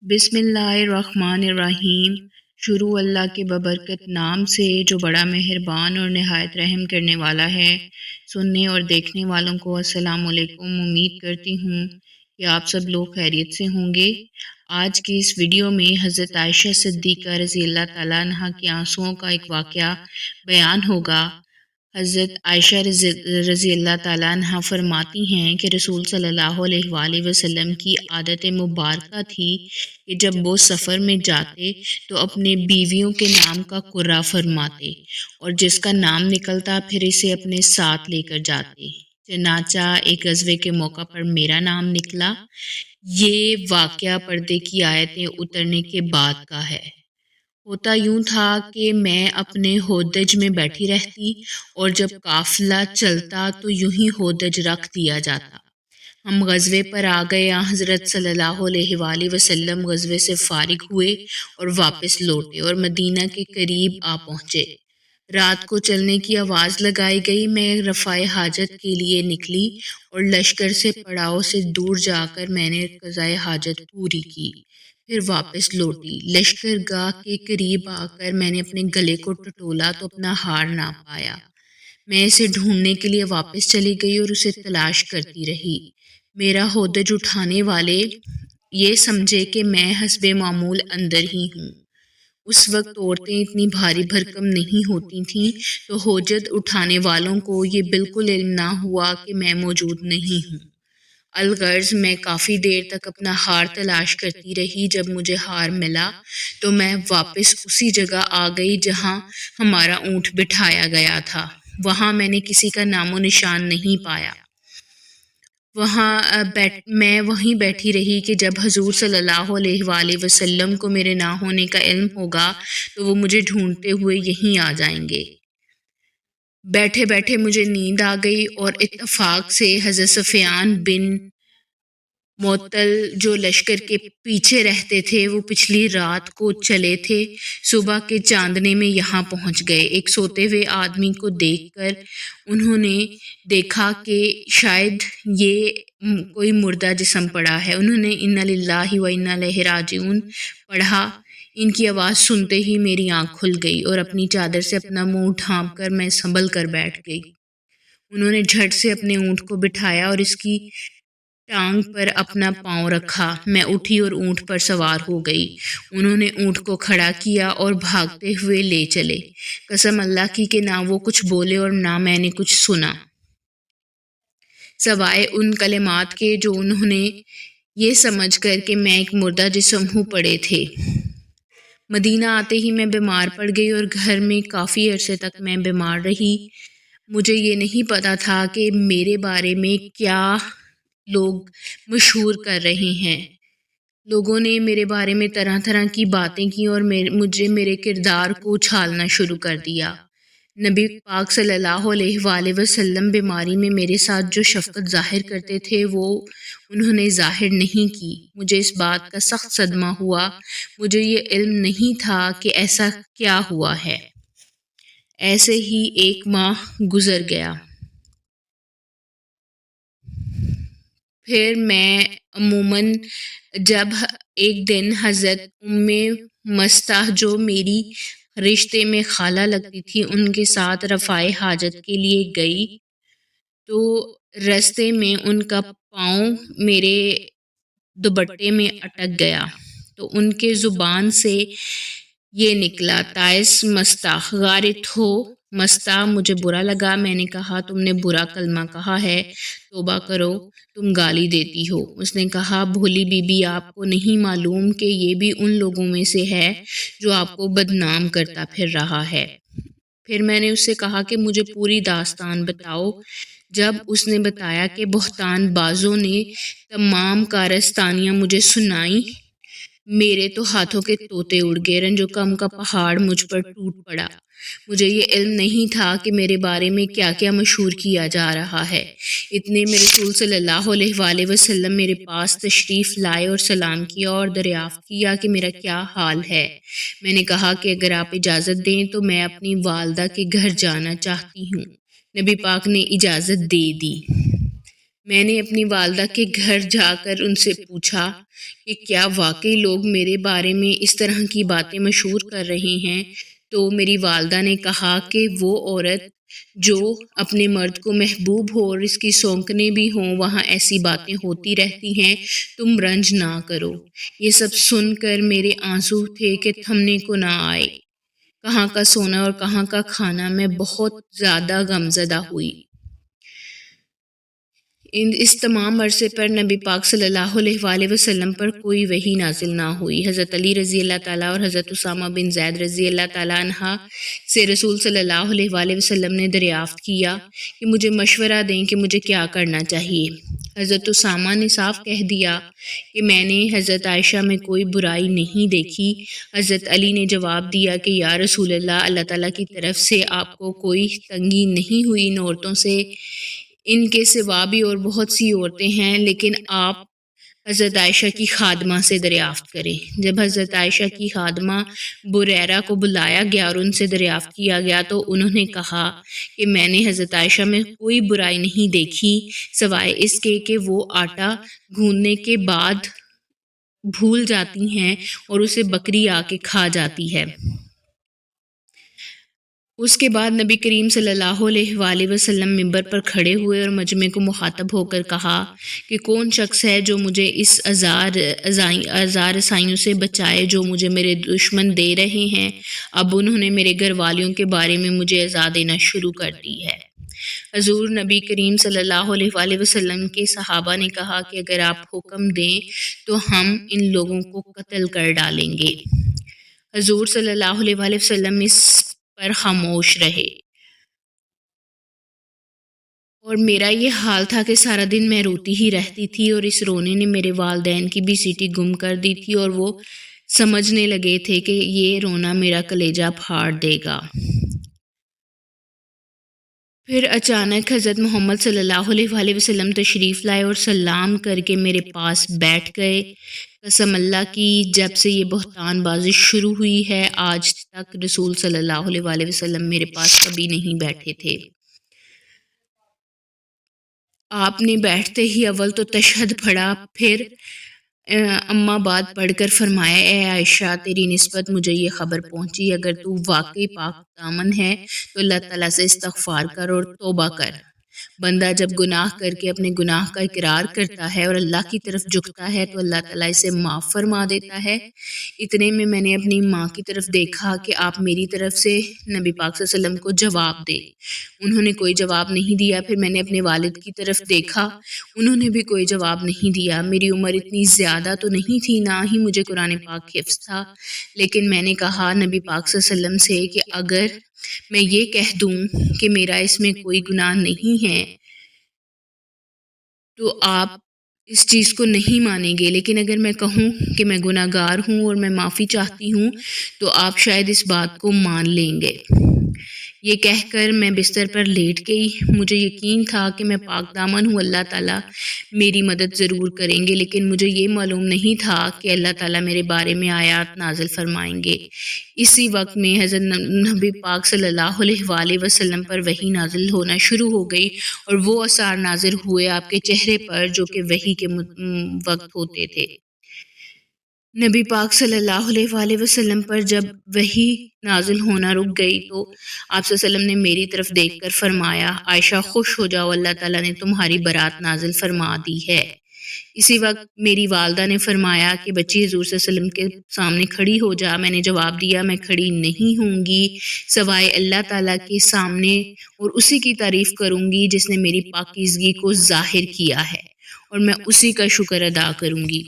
बिस्मिल्लाहिर्रहमानिर्रहीम। शुरू अल्लाह के बबरकत नाम से जो बड़ा मेहरबान और नहायत रहम करने वाला है। सुनने और देखने वालों को अस्सलाम वालेकुम। उम्मीद करती हूँ कि आप सब लोग खैरियत से होंगे। आज की इस वीडियो में हज़रत आयशा सिद्दीक़ा रज़ी अल्लाह ताला अन्हा के आंसुओं का एक वाक़या बयान होगा। हज़रत आयशा रज़ी अल्लाह ताला अन्हा फरमाती हैं कि रसूल सल्लल्लाहु अलैहि वसल्लम की आदत मुबारका थी कि जब वो सफ़र में जाते तो अपने बीवियों के नाम का कुर्रा फरमाते और जिसका नाम निकलता फिर इसे अपने साथ लेकर जाते। चनाचा एक गज़वे के मौका पर मेरा नाम निकला। ये वाक़या पर्दे की आयतें उतरने के बाद का है। होता यूं था कि मैं अपने होदज में बैठी रहती और जब काफिला चलता तो यूं ही होदज रख दिया जाता। हम गज़वे पर आ गए। हज़रत सल्लल्लाहु अलैहि वसल्लम गज़वे से फारिग हुए और वापस लौटे और मदीना के करीब आ पहुँचे। रात को चलने की आवाज़ लगाई गई। मैं रफ़ाए हाजत के लिए निकली और लश्कर से पड़ाव से दूर जाकर मैंने क़ज़ाए हाजत पूरी की, फिर वापस लौटी। लश्कर गाह के करीब आकर मैंने अपने गले को टटोला तो अपना हार ना पाया। मैं इसे ढूंढने के लिए वापस चली गई और उसे तलाश करती रही। मेरा होदज उठाने वाले ये समझे कि मैं हस्बे मामूल अंदर ही हूँ। उस वक्त औरतें इतनी भारी भरकम नहीं होती थीं, तो होजत उठाने वालों को ये बिल्कुल इल्म ना हुआ कि मैं मौजूद नहीं हूँ। अलगर्ज मैं काफ़ी देर तक अपना हार तलाश करती रही। जब मुझे हार मिला तो मैं वापस उसी जगह आ गई जहाँ हमारा ऊँट बिठाया गया था। वहाँ मैंने किसी का नामो निशान नहीं पाया। मैं वहीं बैठी रही कि जब हजूर सल्लल्लाहु अलैहि वसल्लम को मेरे ना होने का इल्म होगा तो वो मुझे ढूंढते हुए यहीं आ जाएंगे। बैठे बैठे मुझे नींद आ गई और इत्तफाक से हज़रत सफ़ियान बिन मोतल जो लश्कर के पीछे रहते थे वो पिछली रात को चले थे। सुबह के चांदने में यहाँ पहुँच गए। एक सोते हुए आदमी को देखकर उन्होंने देखा कि शायद ये कोई मुर्दा जिस्म पड़ा है। उन्होंने इन्ना लिल्लाहि व इन्ना इलैहि राजिऊन पढ़ा। इनकी आवाज़ सुनते ही मेरी आँख खुल गई और अपनी चादर से अपना मुंह ढाँप कर मैं संभल कर बैठ गई। उन्होंने झट से अपने ऊँट को बिठाया और इसकी टांग पर अपना पाँव रखा। मैं उठी और ऊँट पर सवार हो गई। उन्होंने ऊँट को खड़ा किया और भागते हुए ले चले। कसम अल्लाह की कि ना वो कुछ बोले और ना मैंने कुछ सुना, सवाए उन कलिमात के जो उन्होंने ये समझ कर कि मैं एक मुर्दा जिस्म हूँ पड़े थे। मदीना आते ही मैं बीमार पड़ गई और घर में काफ़ी अरसे तक मैं बीमार रही। मुझे ये नहीं पता था कि मेरे बारे में क्या लोग मशहूर कर रहे हैं। लोगों ने मेरे बारे में तरह तरह की बातें की और मुझे मेरे किरदार को उछालना शुरू कर दिया। नबी पाक सल्लल्लाहु अलैहि वसल्लम बीमारी में मेरे साथ जो शफ़क़त ज़ाहिर करते थे वो उन्होंने ज़ाहिर नहीं की। मुझे इस बात का सख्त सदमा हुआ। मुझे ये इल्म नहीं था कि ऐसा क्या हुआ है। ऐसे ही एक माह गुज़र गया। फिर मैं अमूमन जब एक दिन हज़रत उम्मे मस्ताह जो मेरी रिश्ते में खाला लगती थी उनके साथ रफ़ाए हाजत के लिए गई तो रास्ते में उनका पाँव मेरे दुपट्टे में अटक गया तो उनके ज़ुबान से ये निकला, ताइस मस्ता गारित हो मस्ता। मुझे बुरा लगा। मैंने कहा, तुमने बुरा कलमा कहा है, तौबा करो, तुम गाली देती हो। उसने कहा, भोली बीबी, आपको नहीं मालूम कि ये भी उन लोगों में से है जो आपको बदनाम करता फिर रहा है। फिर मैंने उससे कहा कि मुझे पूरी दास्तान बताओ। जब उसने बताया कि बहतान बाजों ने तमाम कारस्तानियाँ मुझे सुनाई, मेरे तो हाथों के तोते उड़ गए। रंजो कम का पहाड़ मुझ पर टूट पड़ा। मुझे ये इल्म नहीं था कि मेरे बारे में क्या क्या मशहूर किया जा रहा है। इतने में रसूल सल्लल्लाहु अलैहि वसल्लम मेरे पास तशरीफ़ लाए और सलाम किया और दरियाफ़्त किया कि मेरा क्या हाल है। मैंने कहा कि अगर आप इजाज़त दें तो मैं अपनी वालदा के घर जाना चाहती हूँ। नबी पाक ने इजाज़त दे दी। میں نے اپنی والدہ کے گھر جا کر ان سے پوچھا کہ کیا واقعی لوگ میرے بارے میں اس طرح کی باتیں مشہور کر رہے ہیں؟ تو میری والدہ نے کہا کہ وہ عورت جو اپنے مرد کو محبوب ہو اور اس کی سونکنے بھی ہوں، وہاں ایسی باتیں ہوتی رہتی ہیں، تم رنج نہ کرو۔ یہ سب سن کر میرے آنسو تھے کہ تھمنے کو نہ آئے۔ کہاں کا سونا اور کہاں کا کھانا، میں بہت زیادہ غمزدہ ہوئی۔ اس تمام عرصے پر نبی پاک صلی اللہ علیہ وآلہ وسلم پر کوئی وحی نازل نہ ہوئی۔ حضرت علی رضی اللہ تعالیٰ اور حضرت اسامہ بن زید رضی اللہ تعالیٰ عنہ سے رسول صلی اللہ علیہ وآلہ وسلم نے دریافت کیا کہ مجھے مشورہ دیں کہ مجھے کیا کرنا چاہیے۔ حضرت اسامہ نے صاف کہہ دیا کہ میں نے حضرت عائشہ میں کوئی برائی نہیں دیکھی۔ حضرت علی نے جواب دیا کہ یا رسول اللہ، اللہ تعالیٰ کی طرف سے آپ کو کوئی تنگی نہیں ہوئی ان عورتوں سے؟ ان کے سوا بھی اور بہت سی عورتیں ہیں، لیکن آپ حضرت عائشہ کی خادمہ سے دریافت کریں۔ جب حضرت عائشہ کی خادمہ بریرہ کو بلایا گیا اور ان سے دریافت کیا گیا تو انہوں نے کہا کہ میں نے حضرت عائشہ میں کوئی برائی نہیں دیکھی سوائے اس کے کہ وہ آٹا گوندنے کے بعد بھول جاتی ہیں اور اسے بکری آ کے کھا جاتی ہے۔ اس کے بعد نبی کریم صلی اللہ علیہ وآلہ وسلم منبر پر کھڑے ہوئے اور مجمع کو مخاطب ہو کر کہا کہ کون شخص ہے جو مجھے اس آزار رسائیوں سے بچائے جو مجھے میرے دشمن دے رہے ہیں۔ اب انہوں نے میرے گھر والیوں کے بارے میں مجھے ایذا دینا شروع کر دی ہے۔ حضور نبی کریم صلی اللہ علیہ وآلہ وسلم کے صحابہ نے کہا کہ اگر آپ حکم دیں تو ہم ان لوگوں کو قتل کر ڈالیں گے۔ حضور صلی اللہ علیہ وآلہ وسلم اس پر خاموش رہے، اور میرا یہ حال تھا کہ سارا دن میں روتی ہی رہتی تھی، اور اس رونے نے میرے والدین کی بھی سیٹی گم کر دی تھی، اور وہ سمجھنے لگے تھے کہ یہ رونا میرا کلیجہ پھاڑ دے گا۔ پھر اچانک حضرت محمد صلی اللہ علیہ وآلہ وسلم تشریف لائے اور سلام کر کے میرے پاس بیٹھ گئے۔ قسم اللہ کی، جب سے یہ بہتان بازی شروع ہوئی ہے آج تک رسول صلی اللہ علیہ وآلہ وسلم میرے پاس کبھی نہیں بیٹھے تھے۔ آپ نے بیٹھتے ہی اول تو تشہد پڑھا، پھر اما بعد پڑھ کر فرمایا، اے عائشہ، تیری نسبت مجھے یہ خبر پہنچی، اگر تو واقعی پاک دامن ہے تو اللہ تعالیٰ سے استغفار کر اور توبہ کر۔ بندہ جب گناہ کر کے اپنے گناہ کا اقرار کرتا ہے اور اللہ کی طرف جھکتا ہے تو اللہ تعالیٰ اسے معاف فرما دیتا ہے۔ اتنے میں نے اپنی ماں کی طرف دیکھا کہ آپ میری طرف سے نبی پاک صلی اللہ علیہ وسلم کو جواب دے۔ انہوں نے کوئی جواب نہیں دیا۔ پھر میں نے اپنے والد کی طرف دیکھا، انہوں نے بھی کوئی جواب نہیں دیا۔ میری عمر اتنی زیادہ تو نہیں تھی، نہ ہی مجھے قرآن پاک حفظ تھا، لیکن میں نے کہا نبی پاک صلی اللہ علیہ وسلم سے کہ اگر میں یہ کہہ دوں کہ میرا اس میں کوئی گناہ نہیں ہے تو آپ اس چیز کو نہیں مانیں گے، لیکن اگر میں کہوں کہ میں گناہ گار ہوں اور میں معافی چاہتی ہوں تو آپ شاید اس بات کو مان لیں گے۔ یہ کہہ کر میں بستر پر لیٹ گئی۔ مجھے یقین تھا کہ میں پاک دامن ہوں، اللہ تعالیٰ میری مدد ضرور کریں گے، لیکن مجھے یہ معلوم نہیں تھا کہ اللہ تعالیٰ میرے بارے میں آیات نازل فرمائیں گے۔ اسی وقت میں حضرت نبی پاک صلی اللہ علیہ وآلہ وسلم پر وحی نازل ہونا شروع ہو گئی، اور وہ آثار نازل ہوئے آپ کے چہرے پر جو کہ وحی کے وقت ہوتے تھے۔ نبی پاک صلی اللہ علیہ وآلہ وسلم پر جب وحی نازل ہونا رک گئی تو آپ صلی اللہ علیہ وسلم نے میری طرف دیکھ کر فرمایا، عائشہ خوش ہو جاؤ، اللہ تعالیٰ نے تمہاری برات نازل فرما دی ہے۔ اسی وقت میری والدہ نے فرمایا کہ بچی حضور صلی اللہ علیہ وسلم کے سامنے کھڑی ہو جا۔ میں نے جواب دیا، میں کھڑی نہیں ہوں گی سوائے اللہ تعالیٰ کے سامنے، اور اسی کی تعریف کروں گی جس نے میری پاکیزگی کو ظاہر کیا ہے، اور میں اسی کا شکر ادا کروں گی۔